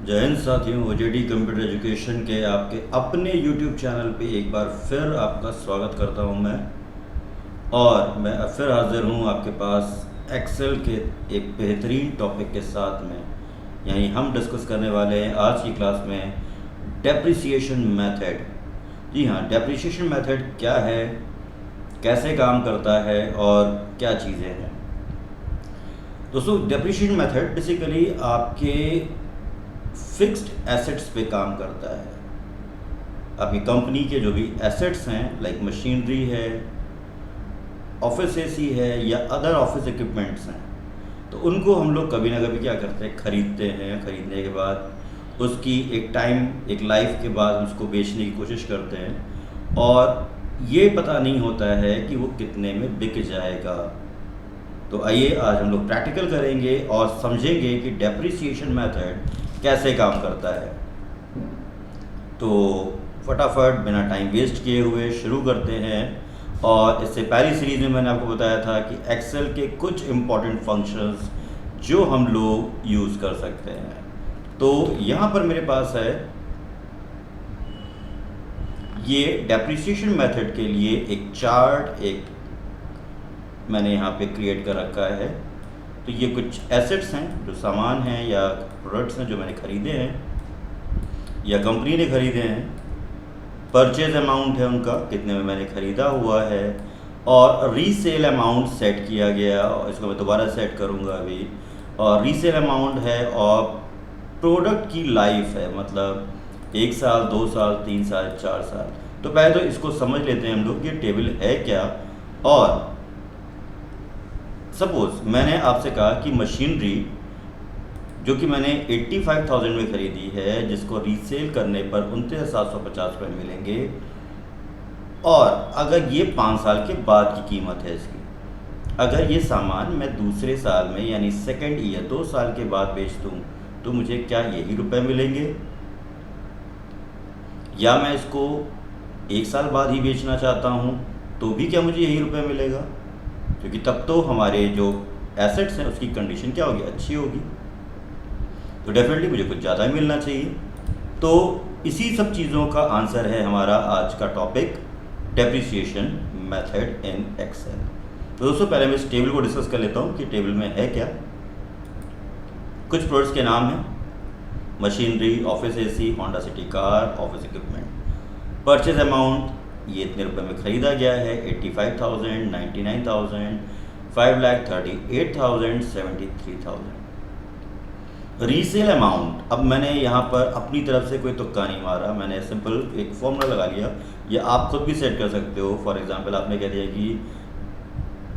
जय हिंद साथियों, ओजेडी computer education के आपके अपने यूट्यूब चैनल पे एक बार फिर आपका स्वागत करता हूं मैं। और मैं फिर हाजिर हूं आपके पास एक्सेल के एक बेहतरीन टॉपिक के साथ में। यानी हम डिस्कस करने वाले हैं आज की क्लास में डेप्रिसिएशन मेथड। जी हाँ, डेप्रिसिएशन मेथड क्या है, कैसे काम करता है और क्या चीज़ें हैं। दोस्तों, डेप्रिसिएशन मेथड बेसिकली आपके फिक्स्ड एसेट्स पे काम करता है। आपकी कंपनी के जो भी एसेट्स हैं, लाइक मशीनरी है, ऑफिस एसी है या अदर ऑफिस इक्विपमेंट्स हैं, तो उनको हम लोग कभी ना कभी क्या करते हैं, ख़रीदते हैं। ख़रीदने के बाद उसकी एक टाइम, एक लाइफ के बाद उसको बेचने की कोशिश करते हैं और ये पता नहीं होता है कि वो कितने में बिक जाएगा। तो आइए आज हम लोग प्रैक्टिकल करेंगे और समझेंगे कि डेप्रिसिएशन मेथड कैसे काम करता है। तो फटाफट बिना टाइम वेस्ट किए हुए शुरू करते हैं। और इससे पहली सीरीज़ में मैंने आपको बताया था कि एक्सेल के कुछ इम्पॉर्टेंट फंक्शंस जो हम लोग यूज़ कर सकते हैं। तो यहाँ पर मेरे पास है ये डेप्रिसिएशन मेथड के लिए एक चार्ट, एक मैंने यहाँ पे क्रिएट कर रखा है। तो ये कुछ एसेट्स हैं, जो सामान हैं या प्रोडक्ट्स हैं जो मैंने ख़रीदे हैं या कंपनी ने ख़रीदे हैं। परचेज अमाउंट है उनका, कितने में मैंने ख़रीदा हुआ है, और रीसेल अमाउंट सेट किया गया, और इसको मैं दोबारा सेट करूँगा अभी। और रीसेल अमाउंट है और प्रोडक्ट की लाइफ है, मतलब 1 साल, 2 साल, 3 साल, 4 साल। तो पहले तो इसको समझ लेते हैं हम लोग कि टेबल है क्या। और सपोज़ मैंने आपसे कहा कि मशीनरी जो कि मैंने 85,000 में ख़रीदी है, जिसको रीसेल करने पर 29,750 रुपये मिलेंगे, और अगर ये 5 साल के बाद की कीमत है इसकी, अगर ये सामान मैं दूसरे साल में यानी सेकेंड ईयर 2 साल के बाद बेच दूँ तो मुझे क्या यही रुपए मिलेंगे, या मैं इसको 1 साल बाद ही बेचना चाहता हूँ तो भी क्या मुझे यही रुपए मिलेगा? क्योंकि तब तो हमारे जो एसेट्स हैं उसकी कंडीशन क्या होगी, अच्छी होगी। तो डेफिनेटली मुझे कुछ ज़्यादा ही मिलना चाहिए। तो इसी सब चीज़ों का आंसर है हमारा आज का topic, depreciation method in Excel. तो दोस्तों, पहले मैं इस टेबल को डिस्कस कर लेता हूँ कि टेबल में है क्या। कुछ प्रोडक्ट्स के नाम हैं, machinery, office AC, Honda city car, office equipment. Purchase amount ये इतने रुपए में ख़रीदा गया है, 85,000, 99,000, 5,38,000, 73,000। रीसेल अमाउंट, अब मैंने यहाँ पर अपनी तरफ से कोई तुक्का नहीं मारा, मैंने सिंपल एक फॉर्मूला लगा लिया, या आप खुद भी सेट कर सकते हो। फॉर एग्जांपल आपने कह दिया कि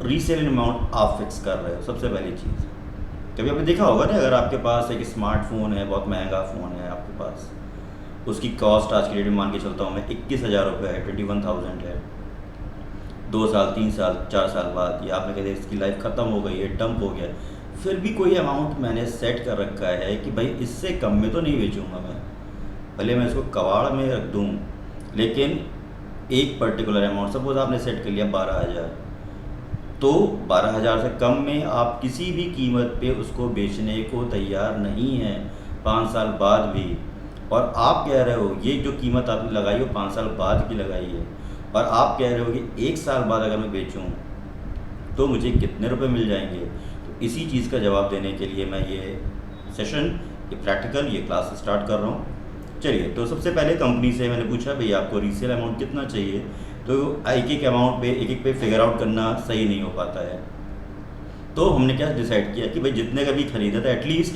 रीसेल अमाउंट आप फिक्स कर रहे हो। सबसे पहली चीज़, कभी आपने देखा होगा ना, अगर आपके पास एक स्मार्टफोन है, बहुत महंगा फ़ोन है आपके पास, उसकी कॉस्ट आज की डेट में मान के चलता हूँ मैं 21,000 रुपये है, 21,000 है। 2 साल, 3 साल, 4 साल बाद, या आपने कह दिया इसकी लाइफ ख़त्म हो गई है, डंप हो गया, फिर भी कोई अमाउंट मैंने सेट कर रखा है कि भाई इससे कम में तो नहीं बेचूंगा मैं, भले मैं इसको कबाड़ में रख दूँ, लेकिन एक पर्टिकुलर अमाउंट, सपोज आपने सेट कर लिया 12,000, तो 12,000 से कम में आप किसी भी कीमत पे उसको बेचने को तैयार नहीं हैं, 5 साल बाद भी। और आप कह रहे हो ये जो कीमत आपने लगाई हो 5 साल बाद की लगाई है, और आप कह रहे हो कि 1 साल बाद अगर मैं बेचूं तो मुझे कितने रुपए मिल जाएंगे। तो इसी चीज़ का जवाब देने के लिए मैं ये सेशन, ये प्रैक्टिकल, ये क्लास स्टार्ट कर रहा हूँ। चलिए, तो सबसे पहले कंपनी से मैंने पूछा भाई आपको रीसेल अमाउंट कितना चाहिए। तो एक अमाउंट पे, एक पे फिगर आउट करना सही नहीं हो पाता है। तो हमने क्या डिसाइड किया कि भाई जितने का भी खरीदा था, एटलीस्ट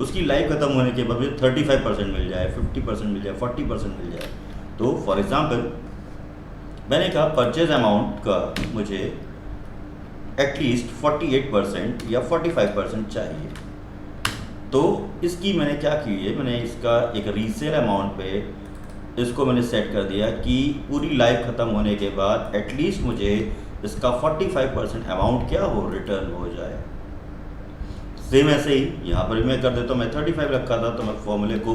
उसकी लाइफ ख़त्म होने के बाद मुझे 35% मिल जाए, 50% मिल जाए, 40% मिल जाए। तो फॉर एग्ज़ाम्पल मैंने कहा परचेज अमाउंट का मुझे एटलीस्ट 48% या 45% चाहिए। तो इसकी मैंने क्या की है, मैंने इसका एक रीसेल अमाउंट पे इसको मैंने सेट कर दिया कि पूरी लाइफ ख़त्म होने के बाद एटलीस्ट मुझे इसका 45% अमाउंट क्या हो, रिटर्न हो जाए। सेम ऐसे ही यहाँ पर भी मैं कर देता हूँ, मैं 35 रखा था, तो मैं फॉर्मूले को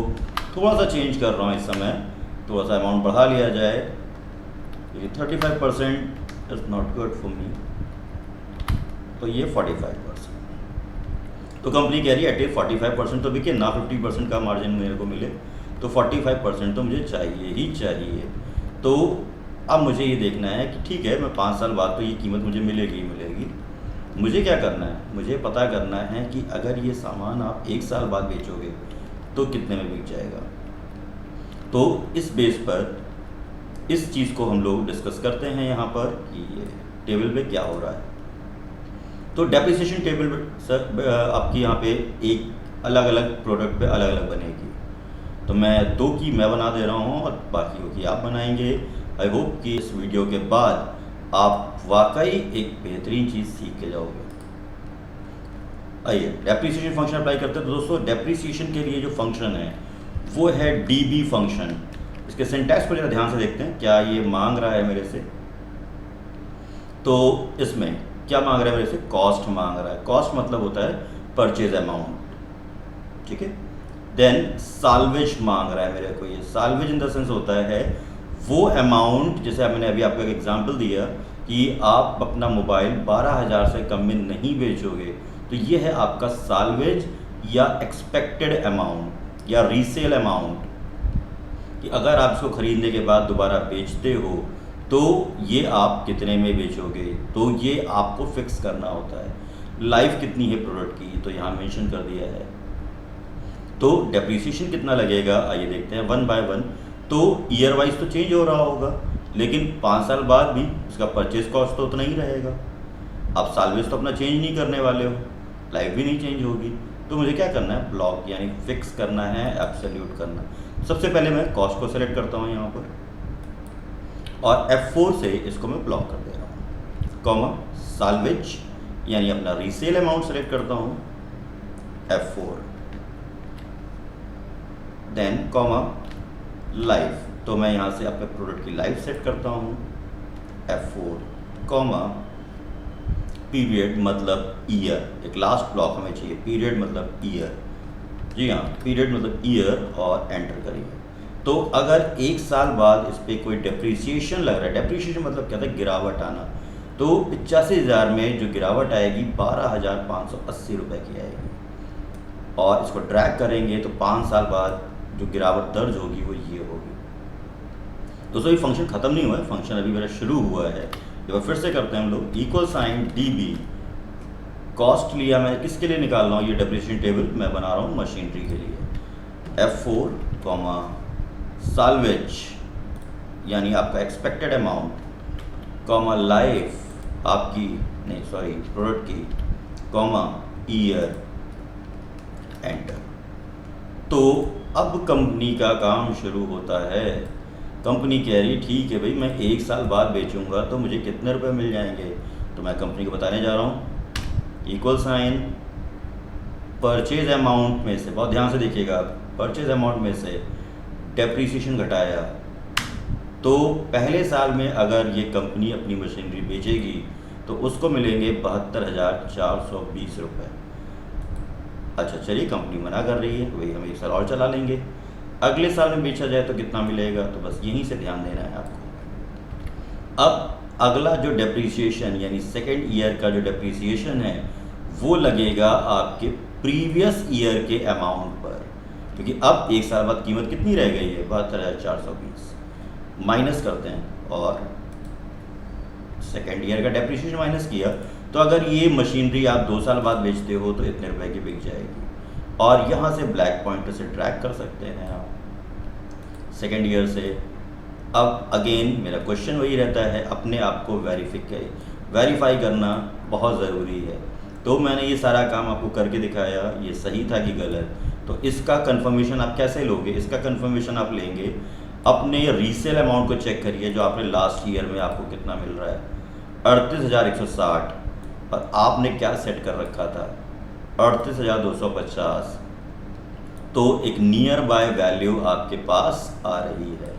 थोड़ा सा चेंज कर रहा हूँ इस समय, थोड़ा सा अमाउंट बढ़ा लिया जाए, क्योंकि 35% is not good for me, तो ये 45%। तो कंपनी कह रही है एटलीस्ट 45% तो बिके ना, 50% का मार्जिन मेरे को मिले, तो 45% तो मुझे चाहिए ही चाहिए। तो अब मुझे ये देखना है कि ठीक है, मैं 5 साल बाद तो ये कीमत मुझे मिलेगी ही मिलेगी। मुझे क्या करना है, मुझे पता करना है कि अगर ये सामान आप 1 साल बाद बेचोगे तो कितने में बिक जाएगा। तो इस बेस पर इस चीज़ को हम लोग डिस्कस करते हैं यहाँ पर कि ये टेबल पे क्या हो रहा है। तो डेप्रिसिएशन टेबल सर आपकी यहाँ पे एक अलग अलग प्रोडक्ट पे अलग अलग बनेगी। तो मैं 2 की मैं बना दे रहा हूँ और बाकी की आप बनाएंगे। आई होप कि इस वीडियो के बाद आप वाकई एक बेहतरीन चीज़ सीख के जाओगे। आइए डेप्रिसिएशन फंक्शन अप्लाई करते हैं। तो दोस्तों डेप्रिसिएशन के लिए जो फंक्शन है वो है DB फंक्शन। इसके सिंटैक्स को जरा ध्यान से देखते हैं। क्या ये मांग रहा है मेरे से, तो इसमें क्या मांग रहा है मेरे से, कॉस्ट मांग रहा है। कॉस्ट मतलब होता है परचेज अमाउंट, ठीक है। देन साल्वेज मांग रहा है मेरे को। ये साल्वेज इन द सेंस होता है वो अमाउंट, जैसे मैंने अभी आपको एक एग्जांपल दिया कि आप अपना मोबाइल 12,000 से कम में नहीं बेचोगे, तो ये है आपका साल्वेज या एक्सपेक्टेड अमाउंट या रीसेल अमाउंट, कि अगर आप इसको ख़रीदने के बाद दोबारा बेचते हो तो ये आप कितने में बेचोगे, तो ये आपको फिक्स करना होता है। लाइफ कितनी है प्रोडक्ट की, तो यहाँ मेंशन कर दिया है। तो डेप्रिसिएशन कितना लगेगा, आइए देखते हैं 1 बाय 1। तो ईयर वाइज तो चेंज हो रहा होगा, लेकिन 5 साल बाद भी उसका परचेज कॉस्ट तो उतना ही रहेगा। आप सालवेज तो अपना चेंज नहीं करने वाले हो, लाइफ भी नहीं चेंज होगी। तो मुझे क्या करना है, ब्लॉक यानी फिक्स करना है, एब्सोल्यूट करना। सबसे पहले मैं कॉस्ट को सेलेक्ट करता हूँ यहाँ पर और F4 से इसको मैं ब्लॉक कर दे रहा हूँ, कॉमा साल्वेज यानी अपना रीसेल अमाउंट सेलेक्ट करता हूँ F4, देन कॉमा लाइफ, तो मैं यहाँ से अपने प्रोडक्ट की लाइफ सेट करता हूँ F4, कॉमा पीरियड मतलब ईयर, एक लास्ट ब्लॉक हमें चाहिए, पीरियड मतलब ईयर, जी हाँ पीरियड मतलब ईयर, और एंटर करिए। तो अगर 1 साल बाद इस पर कोई डेप्रिसिएशन लग रहा है, डेप्रिसिएशन मतलब क्या था, गिरावट आना, तो 85,000 में जो गिरावट आएगी 12,580 रुपये की आएगी, और इसको ड्रैग करेंगे तो 5 साल बाद जो गिरावट दर्ज होगी वो ये होगी। दोस्तों ये फंक्शन ख़त्म नहीं हुआ है, फंक्शन अभी मेरा शुरू हुआ है। तो फिर से करते हैं हम लोग, इक्वल साइन DB, कॉस्ट लिया मैं किसके लिए निकाल रहा हूँ, ये डेप्रिसिएशन टेबल मैं बना रहा हूँ मशीनरी के लिए, F4, कॉमा साल्वेज यानी आपका एक्सपेक्टेड अमाउंट, कॉमा लाइफ आपकी नहीं सॉरी प्रोडक्ट की, कॉमा ईयर, एंटर। तो अब कंपनी का काम शुरू होता है। कंपनी कह रही ठीक है भाई, मैं 1 साल बाद बेचूंगा तो मुझे कितने रुपए मिल जाएंगे। तो मैं कंपनी को बताने जा रहा हूँ, इक्वल साइन परचेज अमाउंट में से, बहुत ध्यान से देखिएगा, परचेज अमाउंट में से डेप्रिसिएशन घटाया, तो पहले साल में अगर ये कंपनी अपनी मशीनरी बेचेगी तो उसको मिलेंगे 72,420 रुपये। अच्छा चलिए, कंपनी मना कर रही है, वही हम 1 साल और चला लेंगे, अगले साल में बेचा जाए तो कितना मिलेगा, तो बस यहीं से ध्यान देना है आपको। अब अगला जो डेप्रिसिएशन यानी सेकेंड ईयर का जो डेप्रिसिएशन है वो लगेगा आपके प्रीवियस ईयर के अमाउंट पर, क्योंकि अब 1 साल बाद कीमत कितनी रह गई है, 72,420, माइनस करते हैं और सेकेंड ईयर का डेप्रिसिएशन माइनस किया, तो अगर ये मशीनरी आप 2 साल बाद बेचते हो तो इतने रुपए की बिक जाएगी। और यहाँ से ब्लैक पॉइंटर से ट्रैक कर सकते हैं आप सेकेंड ईयर से। अब अगेन मेरा क्वेश्चन वही रहता है, अपने आप को वेरीफाई करना बहुत ज़रूरी है। तो मैंने ये सारा काम आपको करके दिखाया, ये सही था कि गलत। तो इसका कंफर्मेशन आप कैसे लोगे, इसका कंफर्मेशन आप लेंगे अपने रीसेल अमाउंट को चेक करिए, जो आपने लास्ट ईयर में आपको कितना मिल रहा है, 38,160, और आपने क्या सेट कर रखा था, 38,250। तो एक नियर बाय वैल्यू आपके पास आ रही है,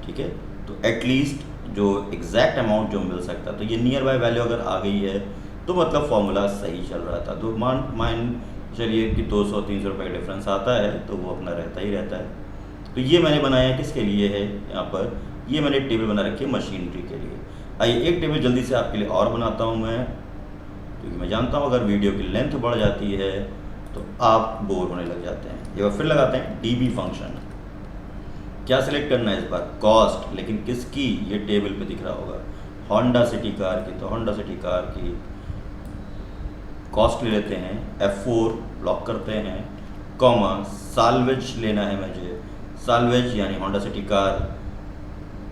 ठीक है। तो एटलीस्ट जो एग्जैक्ट अमाउंट जो मिल सकता, तो ये नियर बाय वैल्यू अगर आ गई है तो मतलब फॉर्मूला सही चल रहा था। तो मान चलिए कि 200-300 रुपये का डिफरेंस आता है तो वो अपना रहता ही रहता है। तो ये मैंने बनाया किसके लिए है, यहाँ पर ये मैंने टेबल बना रखी है मशीनरी के लिए। आइए एक टेबल जल्दी से आपके लिए और बनाता हूँ मैं, क्योंकि मैं जानता हूँ अगर वीडियो की लेंथ बढ़ जाती है तो आप बोर होने लग जाते हैं। एक बार फिर लगाते हैं DB फंक्शन। क्या सिलेक्ट करना है इस बार? कॉस्ट, लेकिन किसकी? ये टेबल पे दिख रहा होगा होंडा सिटी कार की, तो होंडा सिटी कार की कॉस्ट ले लेते हैं, F4 लॉक करते हैं, कॉमा साल्वेज लेना है मुझे। साल्वेज यानी होंडा सिटी कार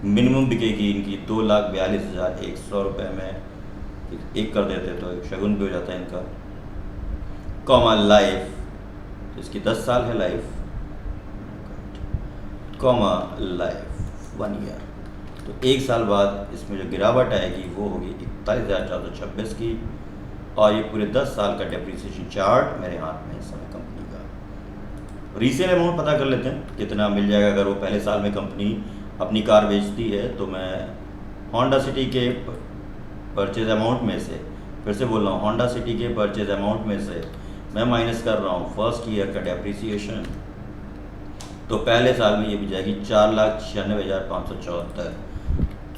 मिनिमम बिकेगी इनकी 2,42,100 रुपये में, एक कर देते तो एक शगुन भी हो जाता है इनका, कॉमा लाइफ, इसकी 10 साल है लाइफ, कॉमा लाइफ 1 ईयर। तो 1 साल बाद इसमें जो गिरावट आएगी वो होगी 41,426 की, और ये पूरे 10 साल का डेप्रिसिएशन चार्ट मेरे हाथ में इस समय कंपनी का। रीसेल अमाउंट पता कर लेते हैं कितना मिल जाएगा। अगर वो पहले साल में कंपनी अपनी कार बेचती है तो मैं होंडा सिटी के परचेज अमाउंट में से, फिर से बोल रहा हूँ, होंडा सिटी के परचेज अमाउंट में से मैं माइनस कर रहा हूँ फर्स्ट ईयर का डेप्रिसिएशन, तो पहले साल में ये भी जाएगी 4,96,574।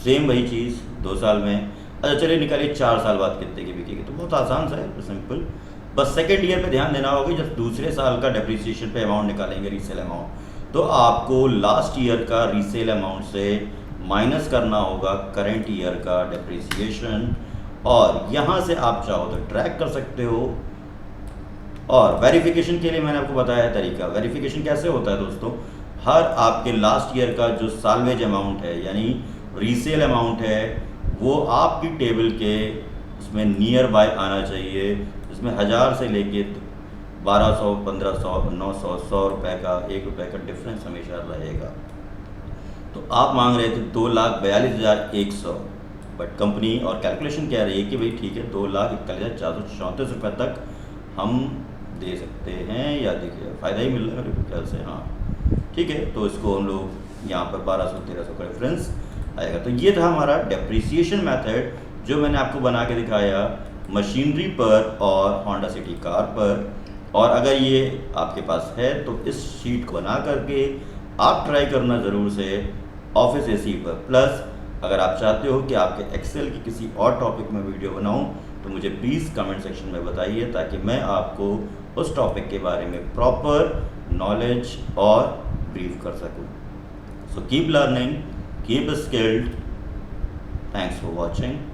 सेम वही चीज़ 2 साल में। अच्छा चलिए निकालिए 4 साल बाद कितने की बिकेगी, तो बहुत आसान सा है, सिंपल। बस सेकेंड ईयर पे ध्यान देना होगा, जब दूसरे साल का डेप्रिसिएशन पे अमाउंट निकालेंगे रीसेल अमाउंट, तो आपको लास्ट ईयर का रीसेल अमाउंट से माइनस करना होगा करेंट ईयर का डेप्रिसिएशन, और यहाँ से आप चाहो तो ट्रैक कर सकते हो। और वेरिफिकेशन के लिए मैंने आपको बताया तरीका। वेरिफिकेशन कैसे होता है दोस्तों, हर आपके लास्ट ईयर का जो साल्वेज अमाउंट है यानी रीसेल अमाउंट है वो आपकी टेबल के उसमें नियर बाय आना चाहिए, इसमें 1000 से लेके 1200, 1500, 900, 100 रुपये का, 1 रुपये का डिफरेंस हमेशा रहेगा। तो आप मांग रहे थे 2,42,100, बट कंपनी और कैलकुलेशन कह रही है कि भाई ठीक है 2,41,434 रुपये तक हम दे सकते हैं, या देखिए फ़ायदा ही मिल रहा है मेरे ख्याल से, हाँ ठीक है। तो इसको हम लोग यहाँ पर 1200-1300 का डिफरेंस आएगा। तो ये था हमारा डेप्रिसिएशन मेथड जो मैंने आपको बना के दिखाया मशीनरी पर और होंडा सिटी कार पर। और अगर ये आपके पास है तो इस शीट को बना करके आप ट्राई करना ज़रूर से ऑफिस एसी पर। प्लस अगर आप चाहते हो कि आपके एक्सेल की किसी और टॉपिक में वीडियो बनाऊं तो मुझे प्लीज़ कमेंट सेक्शन में बताइए, ताकि मैं आपको उस टॉपिक के बारे में प्रॉपर नॉलेज और ब्रीफ कर सकूं। So keep learning, keep skilled. Thanks for watching.